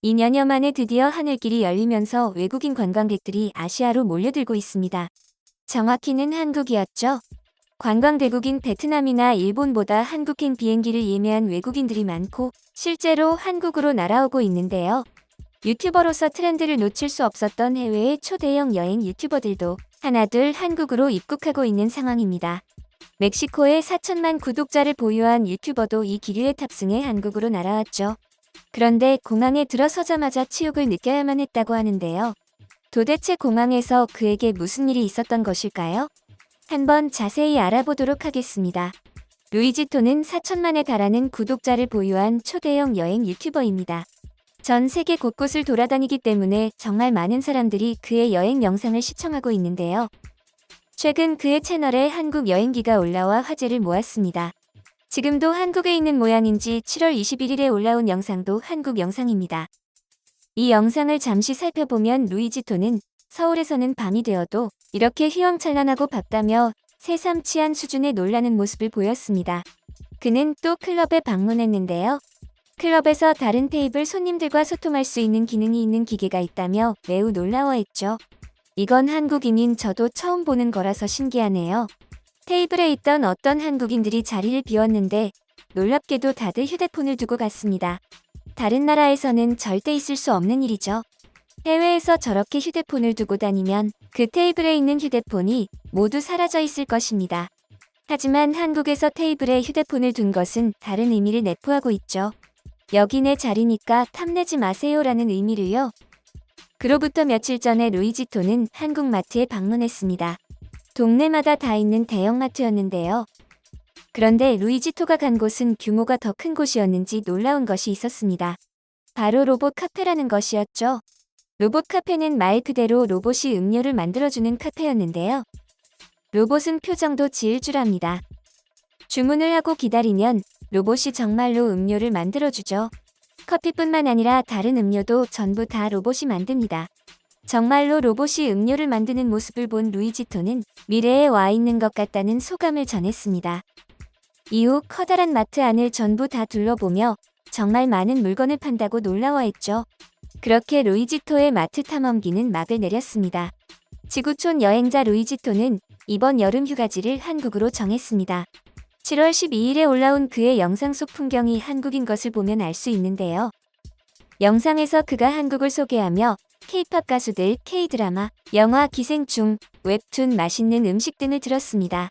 2년여 만에 드디어 하늘길이 열리면서 외국인 관광객들이 아시아로 몰려들고 있습니다. 정확히는 한국이었죠. 관광대국인 베트남이나 일본보다 한국행 비행기를 예매한 외국인들이 많고 실제로 한국으로 날아오고 있는데요. 유튜버로서 트렌드를 놓칠 수 없었던 해외의 초대형 여행 유튜버들도 하나둘 한국으로 입국하고 있는 상황입니다. 멕시코에 4천만 구독자를 보유한 유튜버도 이 기류에 탑승해 한국으로 날아왔죠. 그런데 공항에 들어서자마자 치욕을 느껴야만 했다고 하는데요. 도대체 공항에서 그에게 무슨 일이 있었던 것일까요? 한번 자세히 알아보도록 하겠습니다. 루이지토는 4천만에 달하는 구독자를 보유한 초대형 여행 유튜버입니다. 전 세계 곳곳을 돌아다니기 때문에 정말 많은 사람들이 그의 여행 영상을 시청하고 있는데요. 최근 그의 채널에 한국 여행기가 올라와 화제를 모았습니다. 지금도 한국에 있는 모양인지 7월 21일에 올라온 영상도 한국 영상입니다. 이 영상을 잠시 살펴보면 루이지토는 서울에서는 밤이 되어도 이렇게 휘황찬란하고 밝다며 새삼치한 수준의 놀라는 모습을 보였습니다. 그는 또 클럽에 방문했는데요. 클럽에서 다른 테이블 손님들과 소통할 수 있는 기능이 있는 기계가 있다며 매우 놀라워했죠. 이건 한국인인 저도 처음 보는 거라서 신기하네요. 테이블에 있던 어떤 한국인들이 자리를 비웠는데 놀랍게도 다들 휴대폰을 두고 갔습니다. 다른 나라에서는 절대 있을 수 없는 일이죠. 해외에서 저렇게 휴대폰을 두고 다니면 그 테이블에 있는 휴대폰이 모두 사라져 있을 것입니다. 하지만 한국에서 테이블에 휴대폰을 둔 것은 다른 의미를 내포하고 있죠. 여기 내 자리니까 탐내지 마세요라는 의미를요. 그로부터 며칠 전에 루이지토는 한국 마트에 방문했습니다. 동네마다 다 있는 대형마트였는데요. 그런데 루이지토가 간 곳은 규모가 더 큰 곳이었는지 놀라운 것이 있었습니다. 바로 로봇 카페라는 것이었죠. 로봇 카페는 말 그대로 로봇이 음료를 만들어주는 카페였는데요. 로봇은 표정도 지을 줄 압니다. 주문을 하고 기다리면 로봇이 정말로 음료를 만들어주죠. 커피뿐만 아니라 다른 음료도 전부 다 로봇이 만듭니다. 정말로 로봇이 음료를 만드는 모습을 본 루이지토는 미래에 와 있는 것 같다는 소감을 전했습니다. 이후 커다란 마트 안을 전부 다 둘러보며 정말 많은 물건을 판다고 놀라워했죠. 그렇게 루이지토의 마트 탐험기는 막을 내렸습니다. 지구촌 여행자 루이지토는 이번 여름 휴가지를 한국으로 정했습니다. 7월 12일에 올라온 그의 영상 속 풍경이 한국인 것을 보면 알 수 있는데요. 영상에서 그가 한국을 소개하며 K-팝 가수들, K-드라마, 영화 기생충, 웹툰, 맛있는 음식 등을 들었습니다.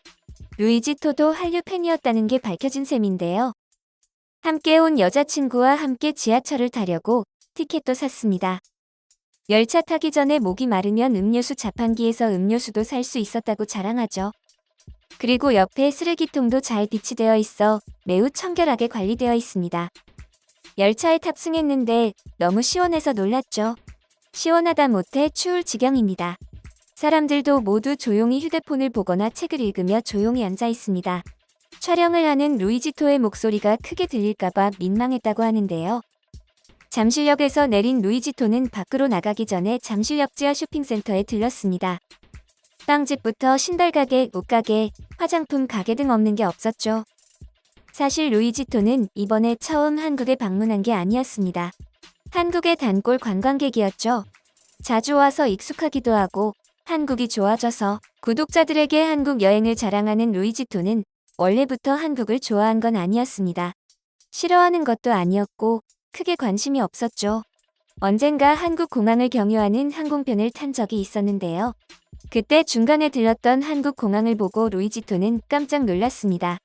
루이지토도 한류 팬이었다는 게 밝혀진 셈인데요. 함께 온 여자친구와 함께 지하철을 타려고 티켓도 샀습니다. 열차 타기 전에 목이 마르면 음료수 자판기에서 음료수도 살 수 있었다고 자랑하죠. 그리고 옆에 쓰레기통도 잘 비치되어 있어 매우 청결하게 관리되어 있습니다. 열차에 탑승했는데 너무 시원해서 놀랐죠. 시원하다 못해 추울 지경입니다. 사람들도 모두 조용히 휴대폰을 보거나 책을 읽으며 조용히 앉아 있습니다. 촬영을 하는 루이지토의 목소리가 크게 들릴까봐 민망했다고 하는데요. 잠실역에서 내린 루이지토는 밖으로 나가기 전에 잠실역 지하 쇼핑센터에 들렀습니다. 빵집부터 신발가게, 옷가게, 화장품 가게 등 없는 게 없었죠. 사실 루이지토는 이번에 처음 한국에 방문한 게 아니었습니다. 한국의 단골 관광객이었죠. 자주 와서 익숙하기도 하고 한국이 좋아져서 구독자들에게 한국 여행을 자랑하는 루이지토는 원래부터 한국을 좋아한 건 아니었습니다. 싫어하는 것도 아니었고 크게 관심이 없었죠. 언젠가 한국 공항을 경유하는 항공편을 탄 적이 있었는데요. 그때 중간에 들렀던 한국 공항을 보고 루이지토는 깜짝 놀랐습니다.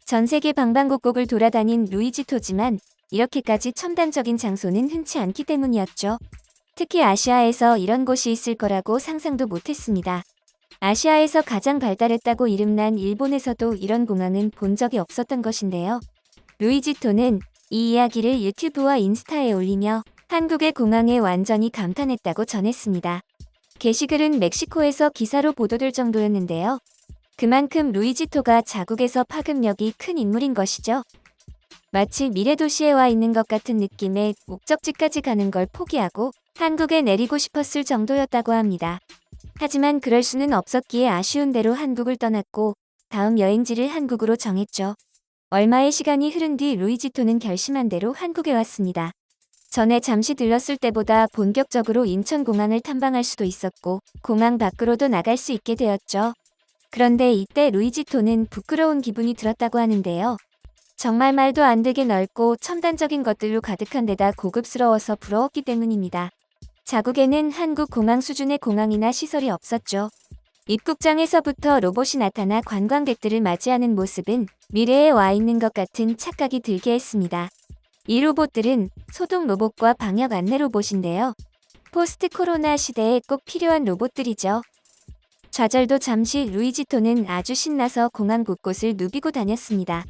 전 세계 방방곡곡을 돌아다닌 루이지토지만 이렇게까지 첨단적인 장소는 흔치 않기 때문이었죠. 특히 아시아에서 이런 곳이 있을 거라고 상상도 못했습니다. 아시아에서 가장 발달했다고 이름난 일본에서도 이런 공항은 본 적이 없었던 것인데요. 루이지토는 이 이야기를 유튜브와 인스타에 올리며 한국의 공항에 완전히 감탄했다고 전했습니다. 게시글은 멕시코에서 기사로 보도될 정도였는데요. 그만큼 루이지토가 자국에서 파급력이 큰 인물인 것이죠. 마치 미래도시에 와 있는 것 같은 느낌의 목적지까지 가는 걸 포기하고 한국에 내리고 싶었을 정도였다고 합니다. 하지만 그럴 수는 없었기에 아쉬운 대로 한국을 떠났고 다음 여행지를 한국으로 정했죠. 얼마의 시간이 흐른 뒤 루이지토는 결심한 대로 한국에 왔습니다. 전에 잠시 들렀을 때보다 본격적으로 인천공항을 탐방할 수도 있었고 공항 밖으로도 나갈 수 있게 되었죠. 그런데 이때 루이지토는 부끄러운 기분이 들었다고 하는데요. 정말 말도 안 되게 넓고 첨단적인 것들로 가득한 데다 고급스러워서 부러웠기 때문입니다. 자국에는 한국 공항 수준의 공항이나 시설이 없었죠. 입국장에서부터 로봇이 나타나 관광객들을 맞이하는 모습은 미래에 와 있는 것 같은 착각이 들게 했습니다. 이 로봇들은 소독 로봇과 방역 안내 로봇인데요. 포스트 코로나 시대에 꼭 필요한 로봇들이죠. 좌절도 잠시 루이지토는 아주 신나서 공항 곳곳을 누비고 다녔습니다.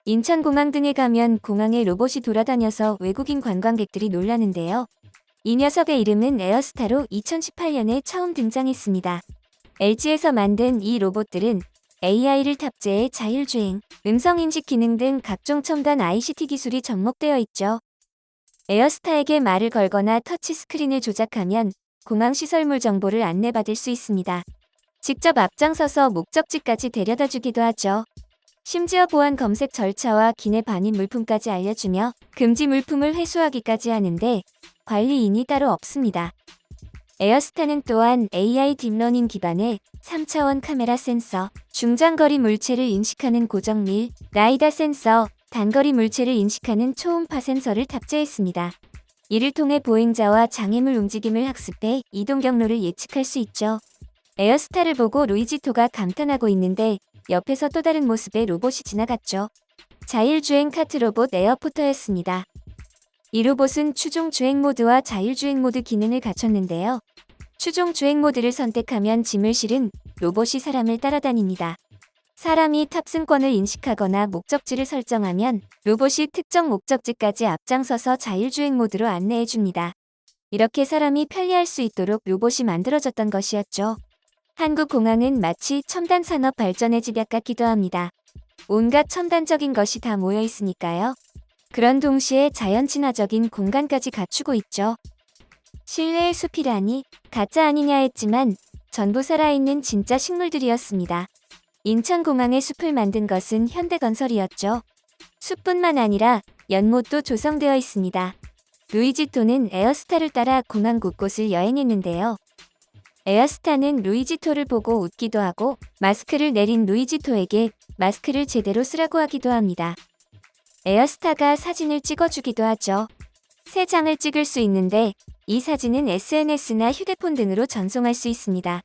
인천공항 등에 가면 공항에 로봇이 돌아다녀서 외국인 관광객들이 놀라는데요. 이 녀석의 이름은 에어스타로 2018년에 처음 등장했습니다. LG에서 만든 이 로봇들은 AI를 탑재해 자율주행, 음성인식 기능 등 각종 첨단 ICT 기술이 접목되어 있죠. 에어스타에게 말을 걸거나 터치스크린을 조작하면 공항 시설물 정보를 안내받을 수 있습니다. 직접 앞장서서 목적지까지 데려다주기도 하죠. 심지어 보안 검색 절차와 기내 반입 물품까지 알려주며 금지 물품을 회수하기까지 하는데 관리인이 따로 없습니다. 에어스타는 또한 AI 딥러닝 기반의 3차원 카메라 센서, 중장거리 물체를 인식하는 고정밀, 라이다 센서, 단거리 물체를 인식하는 초음파 센서를 탑재했습니다. 이를 통해 보행자와 장애물 움직임을 학습해 이동 경로를 예측할 수 있죠. 에어스타를 보고 루이지토가 감탄하고 있는데 옆에서 또 다른 모습의 로봇이 지나갔죠. 자율주행 카트 로봇 에어포터였습니다. 이 로봇은 추종 주행 모드와 자율주행 모드 기능을 갖췄는데요. 추종 주행 모드를 선택하면 짐을 실은 로봇이 사람을 따라다닙니다. 사람이 탑승권을 인식하거나 목적지를 설정하면 로봇이 특정 목적지까지 앞장서서 자율주행 모드로 안내해줍니다. 이렇게 사람이 편리할 수 있도록 로봇이 만들어졌던 것이었죠. 한국 공항은 마치 첨단 산업 발전의 집약 같기도 합니다. 온갖 첨단적인 것이 다 모여 있으니까요. 그런 동시에 자연 친화적인 공간까지 갖추고 있죠. 실내의 숲이라니 가짜 아니냐 했지만 전부 살아있는 진짜 식물들이었습니다. 인천공항의 숲을 만든 것은 현대건설이었죠. 숲뿐만 아니라 연못도 조성되어 있습니다. 루이지토는 에어스타를 따라 공항 곳곳을 여행했는데요. 에어스타는 루이지토를 보고 웃기도 하고 마스크를 내린 루이지토에게 마스크를 제대로 쓰라고 하기도 합니다. 에어스타가 사진을 찍어주기도 하죠. 3장을 찍을 수 있는데 이 사진은 SNS나 휴대폰 등으로 전송할 수 있습니다.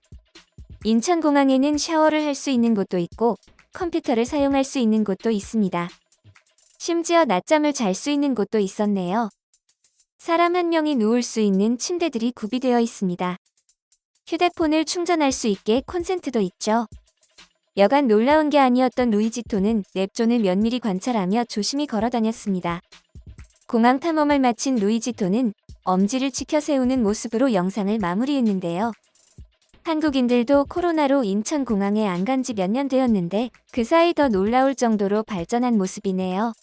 인천공항에는 샤워를 할 수 있는 곳도 있고 컴퓨터를 사용할 수 있는 곳도 있습니다. 심지어 낮잠을 잘 수 있는 곳도 있었네요. 사람 한 명이 누울 수 있는 침대들이 구비되어 있습니다. 휴대폰을 충전할 수 있게 콘센트도 있죠. 여간 놀라운 게 아니었던 루이지토는 랩존을 면밀히 관찰하며 조심히 걸어 다녔습니다. 공항 탐험을 마친 루이지토는 엄지를 치켜 세우는 모습으로 영상을 마무리했는데요. 한국인들도 코로나로 인천공항에 안 간 지 몇 년 되었는데 그 사이 더 놀라울 정도로 발전한 모습이네요.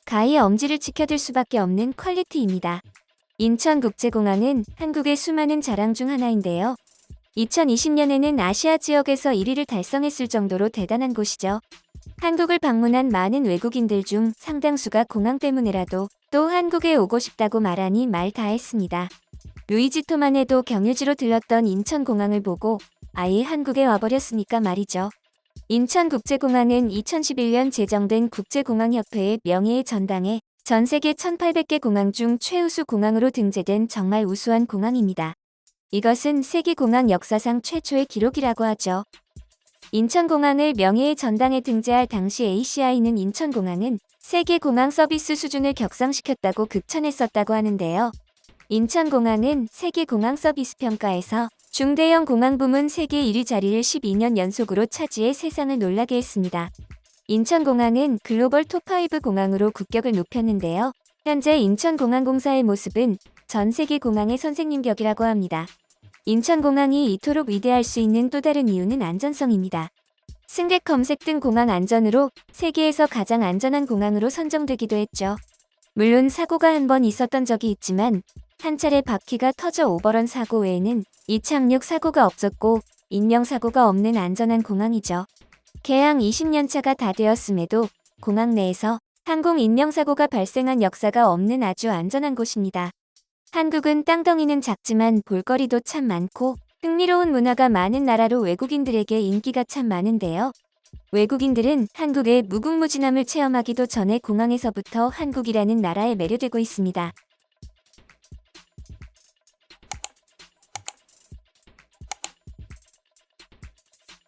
가히 엄지를 치켜들 수밖에 없는 퀄리티입니다. 인천국제공항은 한국의 수많은 자랑 중 하나인데요. 2020년에는 아시아 지역에서 1위를 달성했을 정도로 대단한 곳이죠. 한국을 방문한 많은 외국인들 중 상당수가 공항 때문에라도 또 한국에 오고 싶다고 말하니 말 다 했습니다. 루이지토만 해도 경유지로 들렀던 인천공항을 보고 아예 한국에 와버렸으니까 말이죠. 인천국제공항은 2011년 제정된 국제공항협회의 명예의 전당에 전 세계 1800개 공항 중 최우수 공항으로 등재된 정말 우수한 공항입니다. 이것은 세계공항 역사상 최초의 기록이라고 하죠. 인천공항을 명예의 전당에 등재할 당시 ACI는 인천공항은 세계공항 서비스 수준을 격상시켰다고 극찬했었다고 하는데요. 인천공항은 세계공항 서비스 평가에서 중대형 공항 부문 세계 1위 자리를 12년 연속으로 차지해 세상을 놀라게 했습니다. 인천공항은 글로벌 톱5 공항으로 국격을 높였는데요. 현재 인천공항공사의 모습은 전 세계 공항의 선생님 격이라고 합니다. 인천공항이 이토록 위대할 수 있는 또 다른 이유는 안전성입니다. 승객 검색 등 공항 안전으로 세계에서 가장 안전한 공항으로 선정되기도 했죠. 물론 사고가 한 번 있었던 적이 있지만 한 차례 바퀴가 터져 오버런 사고 외에는 이착륙 사고가 없었고 인명사고가 없는 안전한 공항이죠. 개항 20년차가 다 되었음에도 공항 내에서 항공 인명사고가 발생한 역사가 없는 아주 안전한 곳입니다. 한국은 땅덩이는 작지만 볼거리도 참 많고 흥미로운 문화가 많은 나라로 외국인들에게 인기가 참 많은데요. 외국인들은 한국의 무궁무진함을 체험하기도 전에 공항에서부터 한국이라는 나라에 매료되고 있습니다.